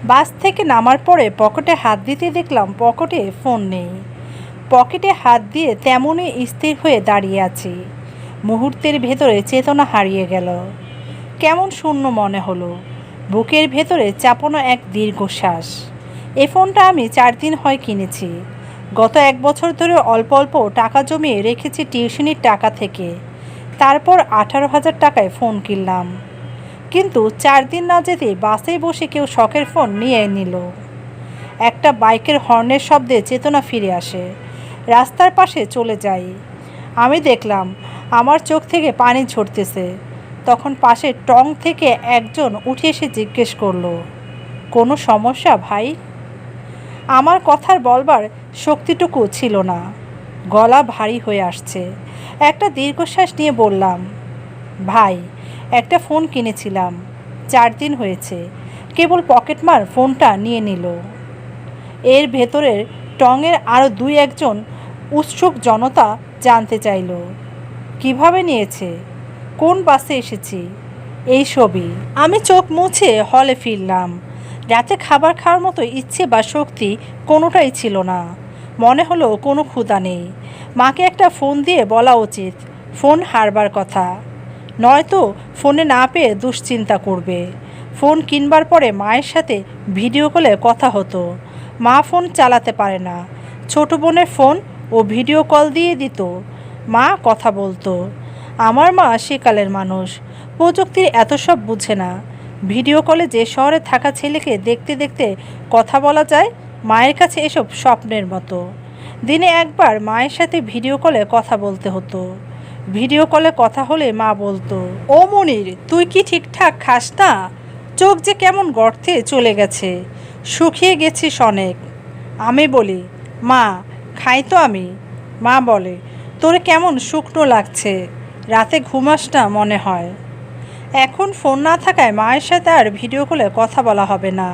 বাস থেকে নামার পরে পকেটে হাত দিতে দেখলাম পকেটে ফোন নেই। পকেটে হাত দিয়ে তেমনই স্থির হয়ে দাঁড়িয়ে আছি। মুহূর্তের ভেতরে চেতনা হারিয়ে গেল। কেমন শূন্য মনে হলো। বুকের ভেতরে চাপানো এক দীর্ঘশ্বাস। এই ফোনটা আমি 4 দিন হয় কিনেছি। গত 1 বছর ধরে অল্প অল্প টাকা জমিয়ে রেখেছি টিউশনির টাকা থেকে। তারপর 18,000 টাকায় ফোন কিনলাম। কিন্তু 4 দিন না যেতেই বাসে বসে কেউ শখের ফোন নিয়ে নিল। একটা বাইকের হর্নের শব্দে চেতনা ফিরে আসে। রাস্তার পাশে চলে যাই। আমি দেখলাম আমার চোখ থেকে পানি ঝরতেছে। তখন পাশে টং থেকে একজন উঠে এসে জিজ্ঞেস করলো, কোনো সমস্যা ভাই? আমার কথার বলবার শক্তিটুকু ছিল না। গলা ভারী হয়ে আসছে। একটা দীর্ঘশ্বাস নিয়ে বললাম, ভাই, একটা ফোন কিনেছিলাম, 4 দিন হয়েছে, কেবল পকেটমার ফোনটা নিয়ে নিল। এর ভেতরের টঙের আরও 2-1জন উৎসুক জনতা জানতে চাইল, কিভাবে নিয়েছে, কোন বাসে এসেছি, এই সবই। আমি চোখ মুছে হলে ফিরলাম। রাতে খাবার খাওয়ার মতো ইচ্ছে বা শক্তি কোনোটাই ছিল না। মনে হলো কোনো ক্ষুধা নেই। মাকে একটা ফোন দিয়ে বলা উচিত ফোন হারবার কথা, নয়তো ফোনে না পেয়ে দুশ্চিন্তা করবে। ফোন কিনবার পরে মায়ের সাথে ভিডিও কলে কথা হতো। মা ফোন চালাতে পারে না। ছোট বোনের ফোন ও ভিডিও কল দিয়ে দিত, মা কথা বলতো। আমার মা সেকালের মানুষ, প্রযুক্তির এত সব বুঝে না। ভিডিও কলে যে শহরে থাকা ছেলেকে দেখতে দেখতে কথা বলা যায়, মায়ের কাছে এসব স্বপ্নের মতো। দিনে একবার মায়ের সাথে ভিডিও কলে কথা বলতে হতো। ভিডিও কলে কথা হলে মা বলতো, ও মনির, তুই কি ঠিকঠাক খাস না? চোখ যে কেমন গর্তে চলে গেছে, শুকিয়ে গেছিস অনেক। আমি বলি, মা, খাই তো আমি। মা বলে, তোরে কেমন শুকনো লাগছে, রাতে ঘুমাস না মনে হয়। এখন ফোন না থাকায় মায়ের সাথে আর ভিডিও কলে কথা বলা হবে না।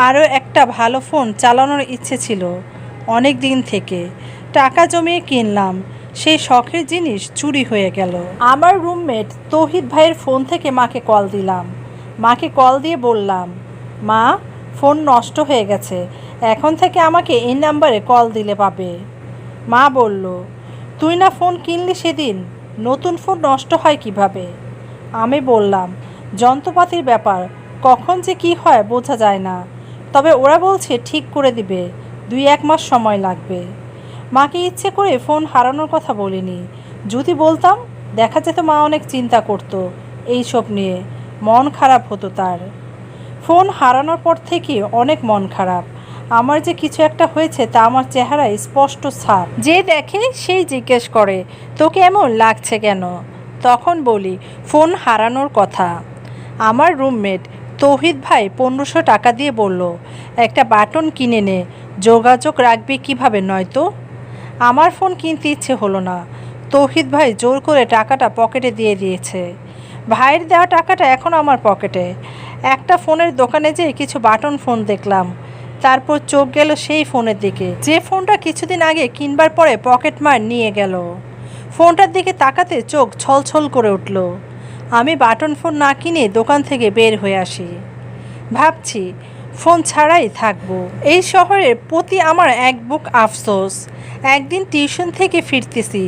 আরও একটা ভালো ফোন চালানোর ইচ্ছে ছিল অনেক দিন থেকে। টাকা জমিয়ে কিনলাম, সেই শখের জিনিস চুরি হয়ে গেল। আমার রুমমেট তৌহিদ ভাইয়ের ফোন থেকে মাকে কল দিলাম। মাকে কল দিয়ে বললাম, মা, ফোন নষ্ট হয়ে গেছে, এখন থেকে আমাকে এই নাম্বারে কল দিলে পাবে। মা বলল, তুই না ফোন কিনলি সেদিন, নতুন ফোন নষ্ট হয় কিভাবে? আমি বললাম, যন্ত্রপাতির ব্যাপার, কখন যে কি হয় বোঝা যায় না। তবে ওরা বলছে ঠিক করে দিবে, 2-1 মাস সময় লাগবে। মাকে ইচ্ছে করে ফোন হারানোর কথা বলিনি। যদি বলতাম, দেখা যেত মা অনেক চিন্তা করত এইসব নিয়ে, মন খারাপ হতো তার। ফোন হারানোর পর থেকে অনেক মন খারাপ। আমার যে কিছু একটা হয়েছে তা আমার চেহারায় স্পষ্ট ছাপ। যে দেখে সেই জিজ্ঞেস করে, তোকে এমন লাগছে কেন? তখন বলি, ফোন হারানোর কথা। আমার রুমমেট তৌহিদ ভাই 1500 টাকা দিয়ে বলল, একটা বাটন কিনে নে, যোগাযোগ রাখবি কিভাবে নয়তো? আমার ফোন কিনতে ইচ্ছে হলো না। তৌহিদ ভাই জোর করে টাকাটা পকেটে দিয়ে দিয়েছে। ভাইয়ের দেওয়া টাকাটা এখন আমার পকেটে। একটা ফোনের দোকানে যেয়ে কিছু বাটন ফোন দেখলাম। তারপর চোখ গেল সেই ফোনের দিকে, যে ফোনটা কিছুদিন আগে কিনবার পরে পকেটমার নিয়ে গেল। ফোনটার দিকে তাকাতে চোখ ছলছল করে উঠল। আমি বাটন ফোন না কিনে দোকান থেকে বের হয়ে আসি। ভাবছি ফোন ছাড়াই থাকবো। এই শহরের প্রতি আমার এক বুক আফসোস। একদিন টিউশন থেকে ফিরতেছি,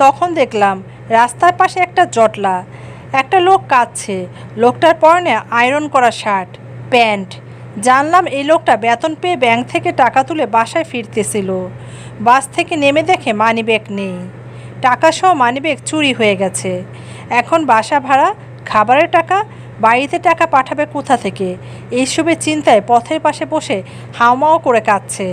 তখন দেখলাম রাস্তার পাশে একটা জটলা। একটা লোক কাঁদছে। লোকটার পরনে আয়রন করা শার্ট, প্যান্ট। জানলাম এই লোকটা বেতন পেয়ে ব্যাংক থেকে টাকা তুলে বাসায় ফিরতেছিল। বাস থেকে নেমে দেখে মানিব্যাগ নেই। টাকাসহ মানিব্যাগ চুরি হয়ে গেছে। এখন বাসা ভাড়া, খাবারের টাকা, বাড়িতে টাকা পাঠাবে কোথা থেকে, এইসবের চিন্তায় পথের পাশে বসে হাউমাউ করে কাঁদছে।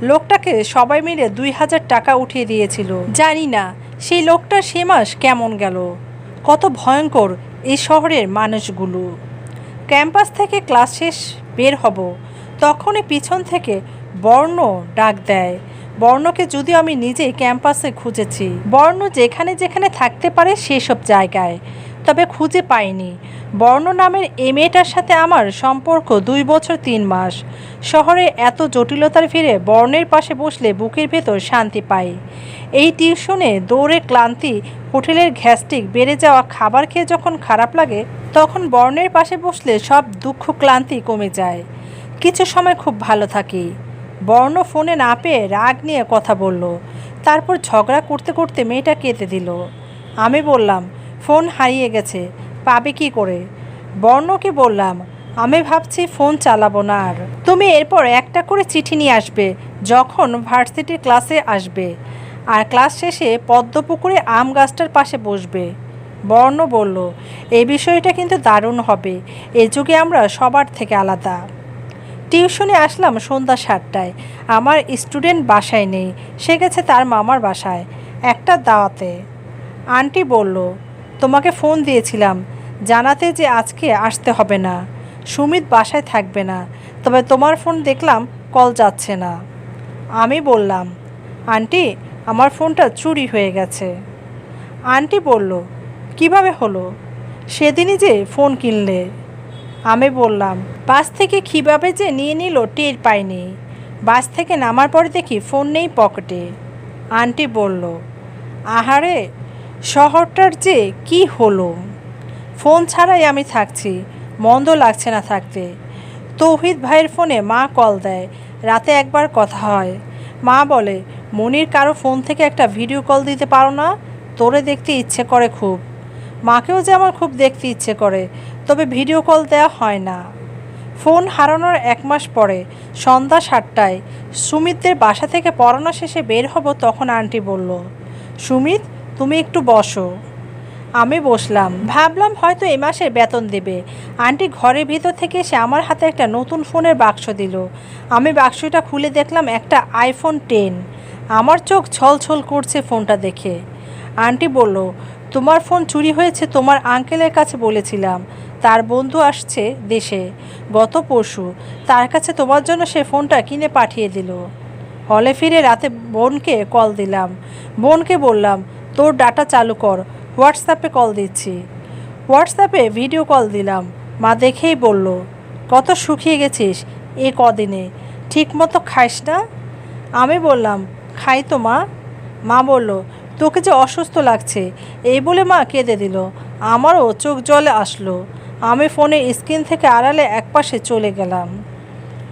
লোকটাকে সবাই মিলে 2000 টাকা উঠিয়ে দিয়েছিল। জানি না সেই লোকটার সে মাস কেমন গেল। কত ভয়ঙ্কর এই শহরের মানুষগুলো। ক্যাম্পাস থেকে ক্লাস শেষ বের হব, তখনই পিছন থেকে বর্ণ ডাক দেয়। বর্ণকে যদিও আমি নিজেই ক্যাম্পাসে খুঁজেছি, বর্ণ যেখানে যেখানে থাকতে পারে সেসব জায়গায়, তবে খুঁজে পাইনি। বর্ণ নামের এই মেয়েটার সাথে আমার সম্পর্ক 2 বছর 3 মাস। শহরে এত জটিলতার ভিড়ে বর্ণের পাশে বসলে বুকের ভেতর শান্তি পাই। এই টিউশনে দৌড়ে ক্লান্তি, হোটেলের গ্যাস্ট্রিক বেড়ে যাওয়া, খাবার খেয়ে যখন খারাপ লাগে, তখন বর্ণের পাশে বসলে সব দুঃখ ক্লান্তি কমে যায়। কিছু সময় খুব ভালো থাকি। বর্ণ ফোনে না পেয়ে রাগ নিয়ে কথা বলল। তারপর ঝগড়া করতে করতে মেয়েটা কেঁদে দিল। আমি বললাম, ফোন হারিয়ে গেছে, পাবে কি করে? বর্ণকে বললাম, আমি ভাবছি ফোন চালাবো না আর। তুমি এরপর একটা করে চিঠি নিয়ে আসবে যখন ভার্সিটির ক্লাসে আসবে, আর ক্লাস শেষে পদ্মপুকুরে আম গাছটার পাশে বসবে। বর্ণ বলল, এই বিষয়টা কিন্তু দারুণ হবে, এ যুগে আমরা সবার থেকে আলাদা। টিউশনে আসলাম সন্ধ্যা 7টায়। আমার স্টুডেন্ট বাসায় নেই, সে গেছে তার মামার বাসায় একটা দাওয়াতে। আন্টি বলল, তোমাকে ফোন দিয়েছিলাম জানাতে যে আজকে আসতে হবে না, সুমিত বাসায় থাকবে না, তবে তোমার ফোন দেখলাম কল যাচ্ছে না। আমি বললাম, আন্টি আমার ফোনটা চুরি হয়ে গেছে। আন্টি বলল, কিভাবে হলো? সেদিনই যে ফোন কিনলে। আমি বললাম, বাস থেকে কীভাবে যে নিয়ে নিল টের পাইনি, বাস থেকে নামার পরে দেখি ফোন নেই পকেটে। আন্টি বলল, আহারে শহরটার যে কি হলো, ফোন ছাড়াই আমি থাকছি, মন্দ লাগছে না থাকতে। তৌহিদ ভাইয়ের ফোনে মা কল দেয়, রাতে একবার কথা হয়। মা বলে, মনির কারো ফোন থেকে একটা ভিডিও কল দিতে পারো না? তোরে দেখতে ইচ্ছে করে খুব। মাকেও যে আমার খুব দেখতে ইচ্ছে করে, তবে ভিডিও কল দেওয়া হয় না। ফোন হারানোর 1 মাস পরে সন্ধ্যা 7টায় সুমিতদের বাসা থেকে পড়ানো শেষে বের হব, তখন আন্টি বলল, সুমিত তুমি একটু বসো। আমি বসলাম, ভাবলাম হয়তো এ মাসের বেতন দেবে। আন্টি ঘরের ভিতর থেকে এসে আমার হাতে একটা নতুন ফোনের বাক্স দিল। আমি বাক্সটা খুলে দেখলাম একটা আইফোন 10। আমার চোখ ছলছল করছে ফোনটা দেখে। আন্টি বলল, তোমার ফোন চুরি হয়েছে তোমার আঙ্কেলের কাছে বলেছিলাম, তার বন্ধু আসছে দেশে গত পরশু, তার কাছে তোমার জন্য সে ফোনটা কিনে পাঠিয়ে দিল। হলে ফিরে রাতে বোনকে কল দিলাম। বোনকে বললাম, তোর ডাটা চালু কর, হোয়াটসঅ্যাপে কল দিচ্ছি। হোয়াটসঅ্যাপে ভিডিও কল দিলাম। মা দেখেই বলল, কত শুকিয়ে গেছিস এ কদিনে, ঠিক মতো খাইস না? আমি বললাম, খাই তো মা। মা বলল, তোকে যে অসুস্থ লাগছে, এই বলে মা কেঁদে দিল। আমারও চোখ জলে আসলো। আমি ফোনের স্ক্রিন থেকে আড়ালে একপাশে চলে গেলাম।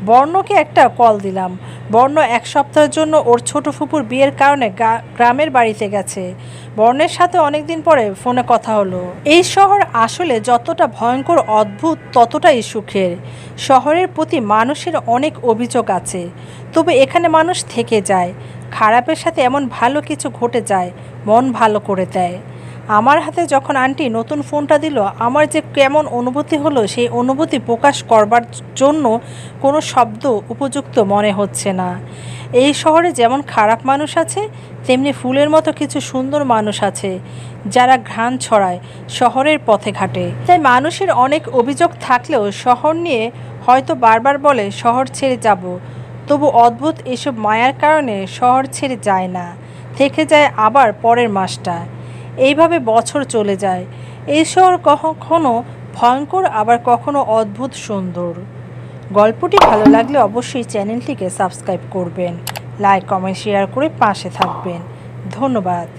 বর্ণকে একটা কল দিলাম। বর্ণ 1 সপ্তাহের জন্য ওর ছোট ফুপুর বিয়ের কারণে গ্রামের বাড়িতে গেছে। বর্ণের সাথে অনেকদিন পরে ফোনে কথা হলো। এই শহর আসলে যতটা ভয়ঙ্কর অদ্ভুত ততটাই সুখের। শহরের প্রতি মানুষের অনেক অভিযোগ আছে, তবে এখানে মানুষ থেকে যায়। খারাপের সাথে এমন ভালো কিছু ঘটে যায়, মন ভালো করে দেয়। আমার হাতে যখন আন্টি নতুন ফোনটা দিল, আমার যে কেমন অনুভূতি হলো, সেই অনুভূতি প্রকাশ করবার জন্য কোনো শব্দ উপযুক্ত মনে হচ্ছে না। এই শহরে যেমন খারাপ মানুষ আছে, তেমনি ফুলের মতো কিছু সুন্দর মানুষ আছে যারা ঘ্রাণ ছড়ায় শহরের পথে ঘাটে। তাই মানুষের অনেক অভিযোগ থাকলেও শহর নিয়ে হয়তো বারবার বলে শহর ছেড়ে যাব, তবু অদ্ভুত এসব মায়ার কারণে শহর ছেড়ে যায় না, থেকে যায় আবার পরের মাসটা। এইভাবে বছর চলে যায়। এই শহর কখনো ভয়ঙ্কর, আবার কখনো অদ্ভুত সুন্দর। গল্পটি ভালো লাগলে অবশ্যই চ্যানেলটিকে সাবস্ক্রাইব করবেন, লাইক কমেন্ট শেয়ার করে পাশে থাকবেন। ধন্যবাদ।